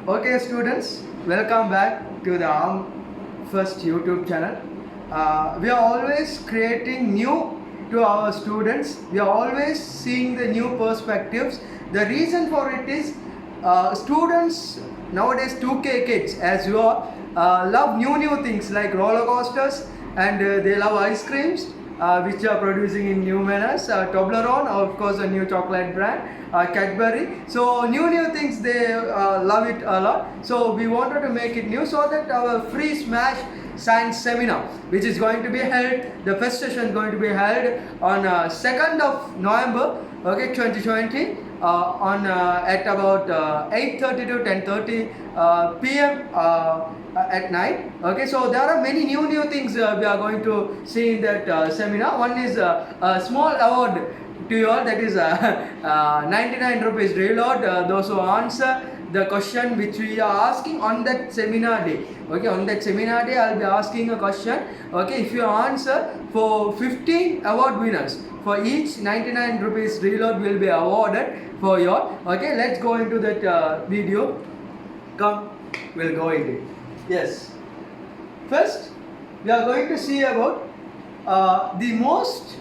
Okay, students, welcome back to the ARM First YouTube channel. We are always creating new to our students. We are always seeing the new perspectives. The reason for it is students nowadays 2K kids as you are love new things like roller coasters and they love ice creams which are producing in new manners. Toblerone, of course, a new chocolate brand. Cadbury. So new things they love it a lot. So we wanted to make it new so that our free smash science seminar, which is going to be held, the first session is going to be held on 2nd of November, okay, 2020. On at about 8:30 to 10:30 p.m. At night. Okay, so there are many new things we are going to see in that seminar. One is a small award to you all, that is 99 rupees reward those who answer the question which we are asking on that seminar day. Okay, on that seminar day I'll be asking a question. Okay, if you answer for 15 award winners, for each 99 rupees reload will be awarded for you all. Okay, let's go into that video. Come, we'll go into it. Yes, first we are going to see about the most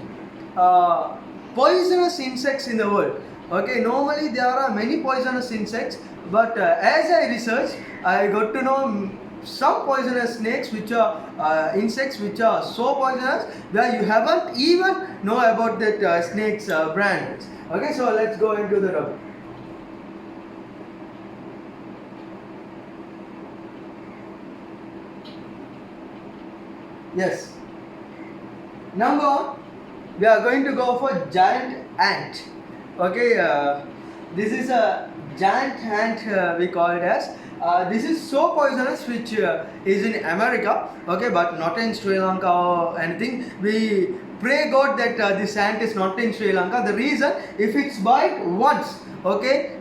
poisonous insects in the world. Okay, normally there are many poisonous insects, but as I researched, I got to know some poisonous snakes which are insects which are so poisonous that you haven't even know about that snakes brands. Okay, so let's go into the topic. Yes. Number one, we are going to go for giant ant. Okay, this is a giant ant we call it as. This is so poisonous which is in America, okay, but not in Sri Lanka or anything. We pray God that this ant is not in Sri Lanka. The reason, if it's bite once, okay,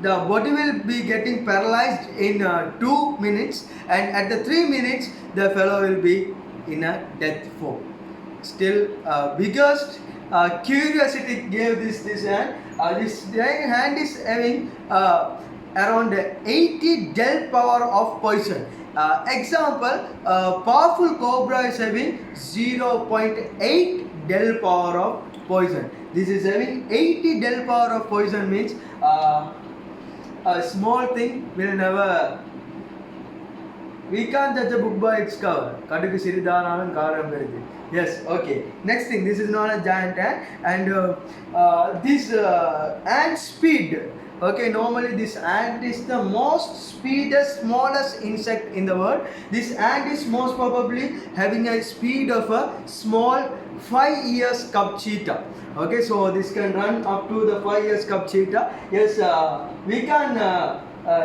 the body will be getting paralyzed in 2 minutes, and at the 3 minutes the fellow will be in a death form. Still, biggest curiosity gave this hand. This hand is having around 80 del power of poison. Example, powerful cobra is having 0.8 del power of poison. This is having 80 del power of poison, means a small thing will never. We can't judge a book by its cover. Yes, okay. Next thing, this is not a giant ant, and this ant speed. Okay, normally this ant is the most speediest, smallest insect in the world. This ant is most probably having a speed of a small 5 years cub cheetah. Okay, so this can run up to the 5 years cub cheetah. Yes, we can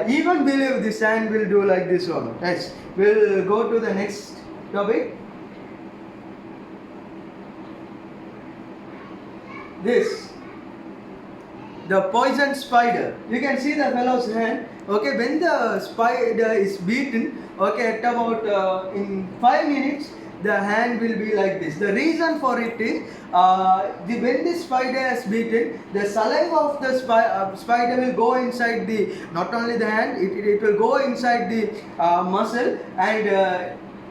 even believe this ant will do like this one. Yes, we'll go to the next topic. This, the poison spider. You can see the fellow's hand. Okay, when the spider is beaten, okay, at about in 5 minutes, the hand will be like this. The reason for it is when the spider is beaten, the saliva of the spider will go inside the, not only the hand, it will go inside the muscle, and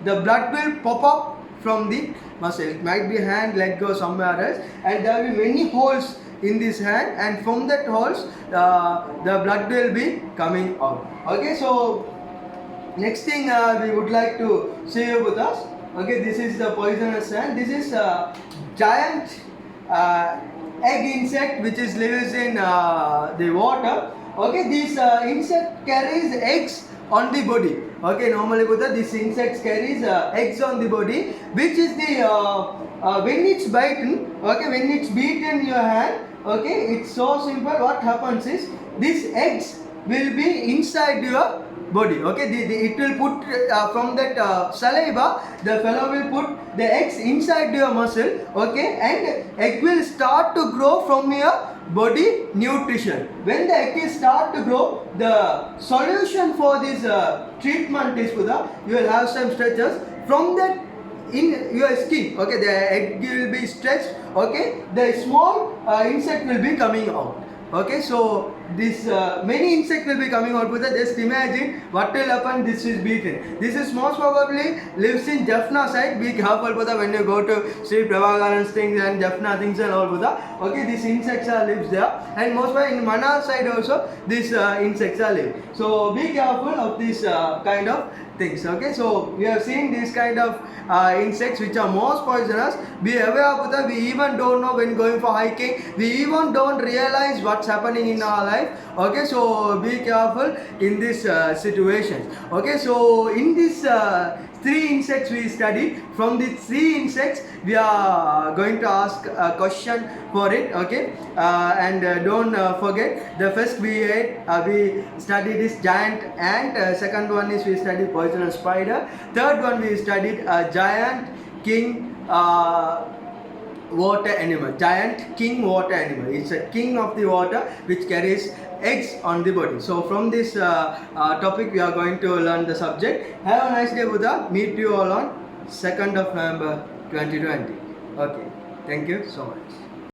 the blood will pop up from the muscle. It might be hand, leg, or somewhere else, and there will be many holes in this hand, and from that holes the blood will be coming out. Okay, so next thing we would like to share with us. Okay, this is the poisonous ant. This is a giant egg insect which is lives in the water. Okay, this insect carries eggs on the body. Okay, normally this insect carries eggs on the body, which is the when it's bitten. Okay, when it's beaten your hand. Okay, it's so simple. What happens is these eggs will be inside your body. Okay, it will put from that saliva, the fellow will put the eggs inside your muscle. Okay, and egg will start to grow from your body nutrition. When the egg is start to grow, the solution for this treatment is you will have some stretches from that in your skin. Okay, the egg will be stretched. Okay, the small insect will be coming out. Okay, so this many insects will be coming out with that. Just imagine what will happen. This is beaten. This is most probably lives in Jaffna side. Be careful with that when you go to Sri Prabhakaran's things and Jaffna things and all with that. Okay, these insects are lives there, and most probably in Manar side also these insects are live. So be careful of this kind of things. Okay, so we have seen these kind of insects which are most poisonous. Be aware of that. We even don't know when going for hiking. We even don't realize what's happening in our life. Okay, so be careful in this situation. Okay, so in this three insects we studied. From the three insects we are going to ask a question for it. Okay, and don't forget the first we studied is giant ant. Second one is we studied poisonous spider. Third one we studied a giant king water animal. Giant king water animal. It's a king of the water which carries eggs on the body. So from this topic we are going to learn the subject. Have a nice day, Buddha. Meet you all on 2nd of November 2020. Okay, thank you so much.